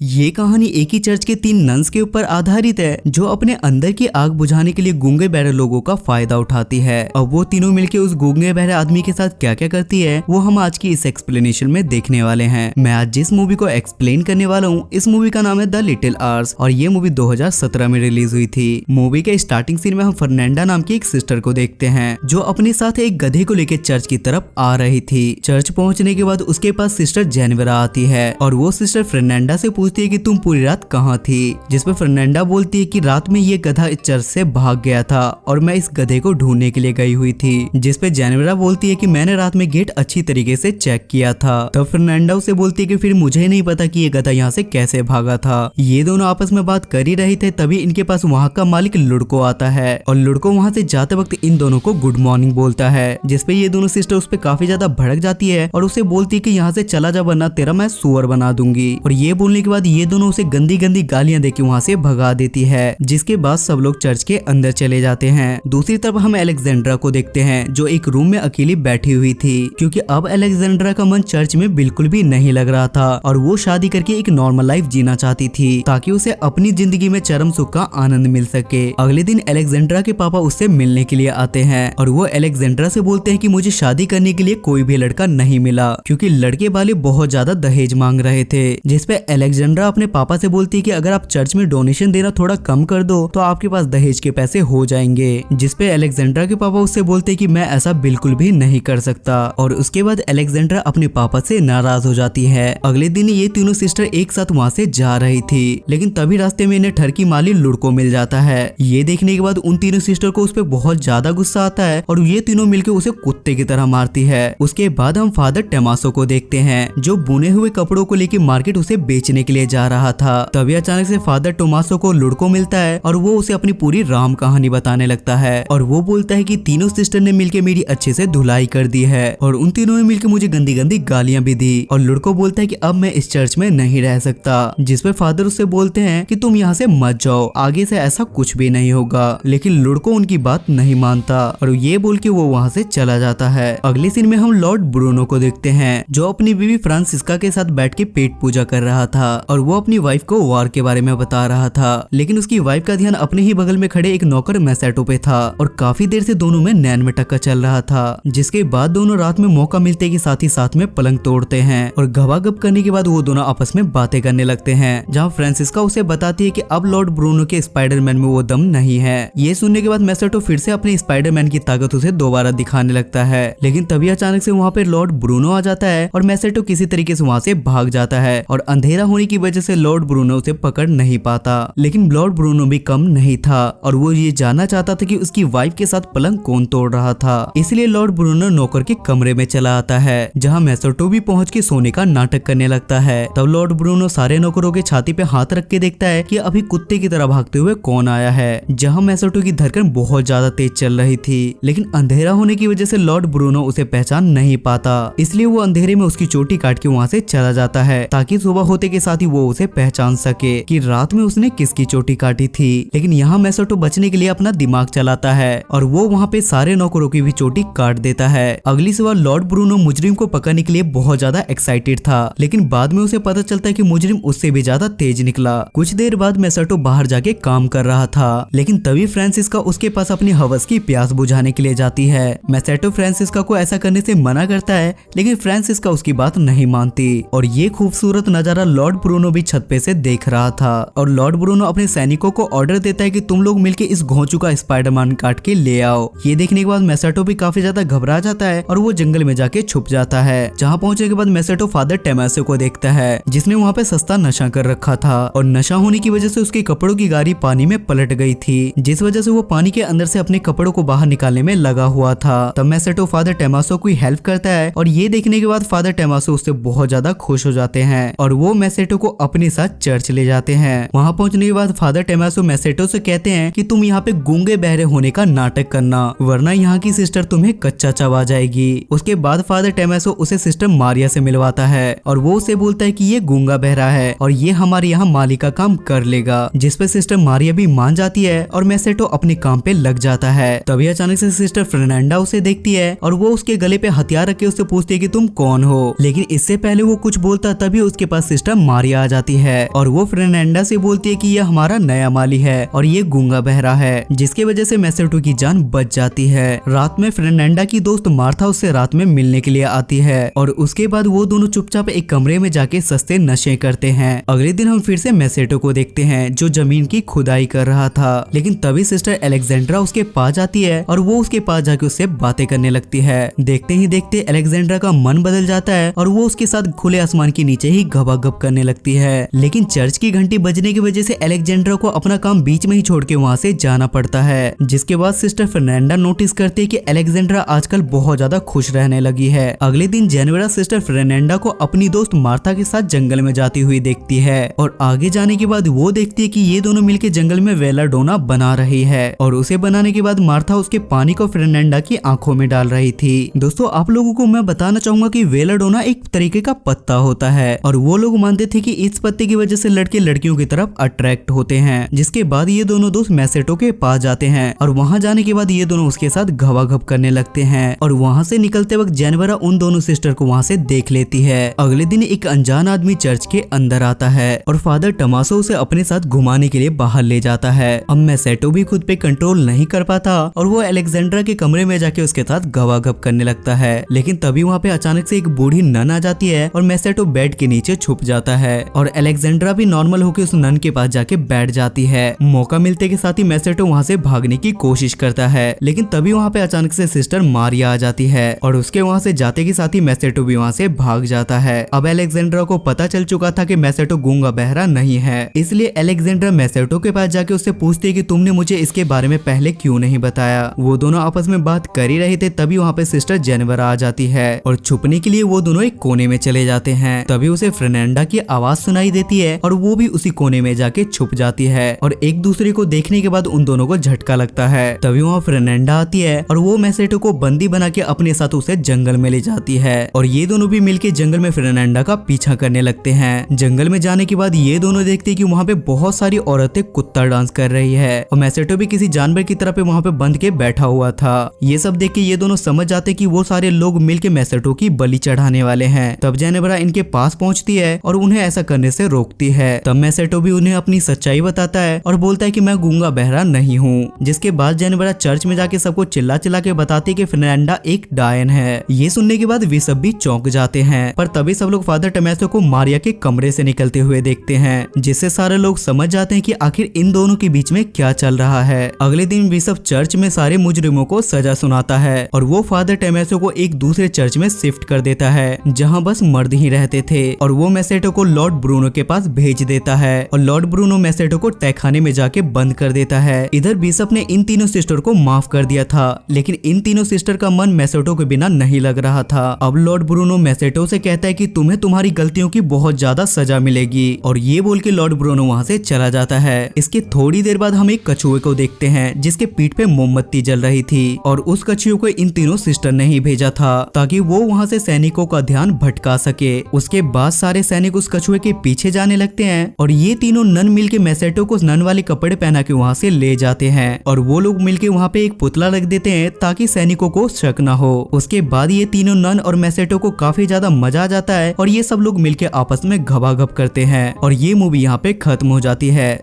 ये कहानी एक ही चर्च के 3 नन्स के ऊपर आधारित है जो अपने अंदर की आग बुझाने के लिए गूंगे बहरे लोगों का फायदा उठाती है। अब वो तीनों मिलकर उस गूंगे बहरे आदमी के साथ क्या क्या करती है वो हम आज की इस एक्सप्लेनेशन में देखने वाले हैं। मैं आज जिस मूवी को एक्सप्लेन करने वाला हूँ इस मूवी का नाम है द लिटिल आवर्स और ये मूवी 2017 में रिलीज हुई थी। मूवी के स्टार्टिंग सीन में हम फर्नांडा नाम की एक सिस्टर को देखते हैं जो अपने साथ एक गधे को लेकर चर्च की तरफ आ रही थी। चर्च पहुँचने के बाद उसके पास सिस्टर जेनेवरा आती है और वो सिस्टर फर्नांडा से पूछती है कि तुम पूरी रात कहाँ थी, जिसपे फर्नांडा बोलती है कि रात में ये गधा इस चर्च से भाग गया था और मैं इस गधे को ढूंढने के लिए गई हुई थी। जिसपे जेनेवरा बोलती है कि मैंने रात में गेट अच्छी तरीके से चेक किया था। तब फर्नांडा उसे बोलती है कि फिर मुझे नहीं पता कि ये गधा यहाँ से कैसे भागा था। ये दोनों आपस में बात कर ही रहे थे तभी इनके पास वहाँ का मालिक लुड़को आता है और लुड़को वहाँ से जाते वक्त इन दोनों को गुड मॉर्निंग बोलता है। जिसपे ये दोनों सिस्टर उस पर काफी ज्यादा भड़क जाती है और उसे बोलती है कि यहाँ से चला जा वरना तेरा मैं सुअर बना दूंगी। और ये बोलने के बाद ये दोनों उसे गंदी गंदी गालियां देके वहाँ से भगा देती है। जिसके बाद सब लोग चर्च के अंदर चले जाते हैं। दूसरी तरफ हम अलेक्जेंड्रा को देखते हैं जो एक रूम में अकेली बैठी हुई थी क्योंकि अब अलेक्जेंड्रा का मन चर्च में बिल्कुल भी नहीं लग रहा था और वो शादी करके एक नॉर्मल लाइफ जीना चाहती थी ताकि उसे अपनी जिंदगी में चरम सुख का आनंद मिल सके। अगले दिन अलेक्जेंड्रा के पापा उससे मिलने के लिए आते हैं और वो अलेक्जेंड्रा से बोलते हैं कि मुझे शादी करने के लिए कोई भी लड़का नहीं मिला क्योंकि लड़के वाले बहुत ज्यादा दहेज मांग रहे थे। जिसपे अलेक्जेंड्रा अपने पापा से बोलती है कि अगर आप चर्च में डोनेशन देना थोड़ा कम कर दो तो आपके पास दहेज के पैसे हो जाएंगे। जिसपे अलेक्जेंड्रा के पापा उससे बोलते हैं कि मैं ऐसा बिल्कुल भी नहीं कर सकता और उसके बाद अलेक्जेंड्रा अपने पापा से नाराज हो जाती है। अगले दिन ये तीनों सिस्टर एक साथ वहाँ से जा रही थी लेकिन तभी रास्ते में इन्हें ठरकी माली लुड़को मिल जाता है। ये देखने के बाद उन तीनों सिस्टर को उस पर बहुत ज्यादा गुस्सा आता है और ये तीनों मिलकर उसे कुत्ते की तरह मारती है। उसके बाद हम फादर टमासो को देखते हैं जो बुने हुए कपड़ों को लेकर मार्केट उसे बेचने के लिए जा रहा था। तभी अचानक से फादर टोमासो को लुड़को मिलता है और वो उसे अपनी पूरी राम कहानी बताने लगता है और वो बोलता है कि तीनों सिस्टर ने मिलकर मेरी अच्छे से धुलाई कर दी है और उन तीनों ने मिलकर मुझे गंदी गंदी गालियां भी दी और लुड़को बोलता है कि अब मैं इस चर्च में नहीं रह सकता। जिसपे फादर उससे बोलते हैं कि तुम यहाँ से मत जाओ, आगे से ऐसा कुछ भी नहीं होगा। लेकिन लुड़को उनकी बात नहीं मानता और ये बोल के वो वहाँ से चला जाता है। अगले सीन में हम लॉर्ड ब्रूनो को देखते हैं जो अपनी बीवी फ्रांसिस्का के साथ बैठ के पेट पूजा कर रहा था और वो अपनी वाइफ को वार के बारे में बता रहा था लेकिन उसकी वाइफ का ध्यान अपने ही बगल में खड़े एक नौकर मैसेटो पे था और काफी देर से दोनों में नैन में टक्कर चल रहा था। जिसके बाद दोनों रात में मौका मिलते के साथ ही साथ में पलंग तोड़ते हैं और गवागप करने के बाद वो दोनों आपस में बातें करने लगते हैं जहाँ फ्रांसिस्का उसे बताती है कि अब लॉर्ड ब्रूनो के स्पाइडरमैन में वो दम नहीं है। ये सुनने के बाद मैसेटो फिर से अपने स्पाइडरमैन की ताकत उसे दोबारा दिखाने लगता है लेकिन तभी अचानक से वहाँ पे लॉर्ड ब्रूनो आ जाता है और मैसेटो किसी तरीके से वहाँ से भाग जाता है और अंधेरा होने की वजह से लॉर्ड ब्रूनो उसे पकड़ नहीं पाता। लेकिन लॉर्ड ब्रूनो भी कम नहीं था और वो ये जानना चाहता था कि उसकी वाइफ के साथ पलंग कौन तोड़ रहा था। इसलिए लॉर्ड ब्रूनो नौकर के कमरे में चला आता है जहाँ मैसेटो भी पहुँच के सोने का नाटक करने लगता है। तब लॉर्ड ब्रूनो सारे नौकरों के छाती पे हाथ रख के देखता है कि अभी कुत्ते की तरह भागते हुए कौन आया है। जहाँ मैसेटो की धड़कन बहुत ज्यादा तेज चल रही थी लेकिन अंधेरा होने की वजह से लॉर्ड ब्रूनो उसे पहचान नहीं पाता इसलिए वो अंधेरे में उसकी चोटी काट के वहाँ से चला जाता है ताकि सुबह होते के साथ ही वो उसे पहचान सके कि रात में उसने किसकी चोटी काटी थी। लेकिन यहाँ मैसेटो बचने के लिए अपना दिमाग चलाता है और वो वहाँ पे सारे नौकरों की भी चोटी काट देता है। अगली सुबह लॉर्ड ब्रूनो मुजरिम को पकड़ने के लिए बहुत ज्यादा एक्साइटेड था लेकिन बाद में उसे पता चलता है कि मुजरिम उससे भी ज्यादा तेज निकला। कुछ देर बाद मैसेटो बाहर जाके काम कर रहा था लेकिन तभी फ्रांसिस्का उसके पास अपनी हवस की प्यास बुझाने के लिए जाती है। मैसेटो फ्रांसिस्का को ऐसा करने से मना करता है लेकिन फ्रांसिस्का उसकी बात नहीं मानती और ये खूबसूरत नजारा लॉर्ड ब्रूनो भी छत पे से देख रहा था और लॉर्ड ब्रूनो अपने सैनिकों को ऑर्डर देता है कि तुम लोग मिलके इस घोंचू का स्पाइडरमैन काट के ले आओ। ये देखने के बाद मैसेटो भी काफी ज्यादा घबरा जाता है और वो जंगल में जाके छुप जाता है। जहाँ पहुंचने के बाद मैसेटो फादर टमासो को देखता है जिसने वहाँ पे सस्ता नशा कर रखा था और नशा होने की वजह से उसके कपड़ों की गाड़ी पानी में पलट गई थी जिस वजह से वो पानी के अंदर से अपने कपड़ों को बाहर निकालने में लगा हुआ था। तब मैसेटो फादर टमासो की हेल्प करता है और ये देखने के बाद फादर टमासो उससे बहुत ज्यादा खुश हो जाते हैं और वो मैसेटो को अपने साथ चर्च ले जाते हैं। वहाँ पहुंचने के बाद फादर टमासो मैसेटो से कहते हैं कि तुम यहाँ पे गूंगे बहरे होने का नाटक करना वरना यहाँ की सिस्टर तुम्हें कच्चा चबा जाएगी। उसके बाद फादर टमासो उसे सिस्टर मारिया से मिलवाता है और वो उसे बोलता है कि ये गूंगा बहरा है और ये हमारे यहाँ माली का काम कर लेगा। जिसपे सिस्टर मारिया भी मान जाती है और मैसेटो अपने काम पे लग जाता है। तभी अचानक से सिस्टर फर्नांडा उसे देखती है और वो उसके गले पे हथियार रख के उससे पूछती है कि तुम कौन हो। लेकिन इससे पहले वो कुछ बोलता तभी उसके पास सिस्टर मारिया मारिया आ जाती है और वो फर्नांडा से बोलती है कि यह हमारा नया माली है और ये गूंगा बहरा है, जिसकी वजह से मैसेटो की जान बच जाती है। रात में फर्नांडा की दोस्त मार्था उससे रात में मिलने के लिए आती है और उसके बाद वो दोनों चुपचाप एक कमरे में जाके सस्ते नशे करते हैं। अगले दिन हम फिर से मैसेटो को देखते हैं जो जमीन की खुदाई कर रहा था, लेकिन तभी सिस्टर अलेक्जेंड्रा उसके पास जाती है और वो उसके पास जाके उससे बातें करने लगती है। देखते ही देखते अलेक्जेंड्रा का मन बदल जाता है और वो उसके साथ खुले आसमान के नीचे ही गपागप करने लगती है, लेकिन चर्च की घंटी बजने की वजह से अलेक्जेंड्रा को अपना काम बीच में ही छोड़ के वहाँ से जाना पड़ता है। जिसके बाद सिस्टर फर्नांडा नोटिस करती है कि अलेक्जेंड्रा आजकल बहुत ज्यादा खुश रहने लगी है। अगले दिन जेनेवरा सिस्टर फर्नांडा को अपनी दोस्त मार्था के साथ जंगल में जाती हुई देखती है और आगे जाने के बाद वो देखती है कि ये दोनों मिलकर जंगल में वेलाडोना बना रही है और उसे बनाने के बाद मार्था उसके पानी को फर्नांडा की आंखों में डाल रही थी। दोस्तों आप लोगों को मैं बताना चाहूंगा कि वेलाडोना एक तरीके का पत्ता होता है और वो लोग मानते थे कि इस पत्ते की वजह से लड़के लड़कियों की तरफ अट्रैक्ट होते हैं। जिसके बाद ये दोनों दोस्त मैसेटो के पास जाते हैं और वहाँ जाने के बाद ये दोनों उसके साथ घवाघप करने लगते हैं और वहाँ से निकलते वक्त जेनेवरा उन दोनों सिस्टर को वहाँ से देख लेती है। अगले दिन एक अनजान आदमी चर्च के अंदर आता है और फादर टमासो उसे अपने साथ घुमाने के लिए बाहर ले जाता है। अब मैसेटो भी खुद पे कंट्रोल नहीं कर पाता और वो अलेक्जेंड्रा के कमरे में जाके उसके साथ घवाघप करने लगता है, लेकिन तभी वहाँ पे अचानक से एक बूढ़ी नन आ जाती है और मैसेटो बेड के नीचे छुप जाता है और अलेक्जेंड्रा भी नॉर्मल होकर उस नन के पास जाके बैठ जाती है। मौका मिलते के साथ ही मैसेटो वहाँ से भागने की कोशिश करता है, लेकिन तभी वहाँ पे अचानक से सिस्टर मारिया आ जाती है और उसके वहाँ से जाते के साथ ही मैसेटो भी वहाँ से भाग जाता है। अब अलेक्जेंड्रा को पता चल चुका था कि मैसेटो गूंगा बहरा नहीं है, इसलिए अलेक्जेंड्रा मैसेटो के पास जाके उससे पूछती है कि तुमने मुझे इसके बारे में पहले क्यों नहीं बताया। वो दोनों आपस में बात कर ही रहे थे, तभी वहाँ पे सिस्टर जेनेवरा आ जाती है और छुपने के लिए वो दोनों एक कोने में चले जाते हैं। तभी उसे फर्नांडा की आवाज सुनाई देती है और वो भी उसी कोने में जाके छुप जाती है और एक दूसरे को देखने के बाद उन दोनों को झटका लगता है। तभी वहाँ फर्नांडा आती है और वो मैसेटो को बंदी बना के अपने साथ उसे जंगल में ले जाती है और ये दोनों भी मिलके जंगल में फर्नांडा का पीछा करने लगते हैं। जंगल में जाने के बाद ये दोनों देखते हैं कि वहाँ पे बहुत सारी औरतें कुत्ता डांस कर रही है और मैसेटो भी किसी जानवर की तरह पे वहाँ पे बंध के बैठा हुआ था। ये सब देख के ये दोनों समझ जाते कि वो सारे लोग मिलके मैसेटो की बलि चढ़ाने वाले हैं। तब जेनेवरा इनके पास पहुंचती है और उन्हें ऐसा करने से रोकती है। तब मैसेटो भी उन्हें अपनी सच्चाई बताता है और बोलता है कि मैं गूंगा बहरा नहीं हूँ। जिसके बाद जेनेवरा चर्च में जाके सबको चिल्ला चिल्ला के बताती है कि फर्नांडा एक डायन है। ये सुनने के बाद वे सब भी चौंक जाते हैं, पर तभी सब लोग फादर टमासो को मारिया के कमरे से निकलते हुए देखते हैं, जिससे सारे लोग समझ जाते हैं कि आखिर इन दोनों के बीच में क्या चल रहा है। अगले दिन वे सब चर्च में सारे मुजरिमों को सजा सुनाता है और वो फादर टमासो को एक दूसरे चर्च में शिफ्ट कर देता है जहाँ बस मर्द ही रहते थे और वो मैसेटो को लॉर्ड ब्रूनो के पास भेज देता है और लॉर्ड ब्रूनो मैसेटो को तहखाने में जाके बंद कर देता है। इधर बिशप ने इन तीनों सिस्टर को माफ कर दिया था, लेकिन इन तीनों सिस्टर का मन मैसेटो के बिना नहीं लग रहा था। अब लॉर्ड ब्रूनो मैसेटो से कहता है कि तुम्हें तुम्हारी गलतियों की बहुत ज्यादा सजा मिलेगी और ये बोल के लॉर्ड ब्रूनो वहाँ से चला जाता है। इसके थोड़ी देर बाद हम एक कछुए को देखते हैं जिसके पीठ पे मोमबत्ती जल रही थी और उस कछुए को इन तीनों सिस्टर ने ही भेजा था ताकि वो वहाँ से सैनिकों का ध्यान भटका सके। उसके बाद सारे सैनिक उस कछुए के पीछे जाने लगते हैं और ये तीनों नन मिलके मैसेटो को नन वाले कपड़े पहना के वहाँ से ले जाते हैं और वो लोग मिलके वहाँ पे एक पुतला रख देते हैं ताकि सैनिकों को शक न हो। उसके बाद ये तीनों नन और मैसेटो को काफी ज्यादा मजा आ जाता है और ये सब लोग मिलके आपस में घबाघब करते हैं और ये मूवी यहाँ पे खत्म हो जाती है।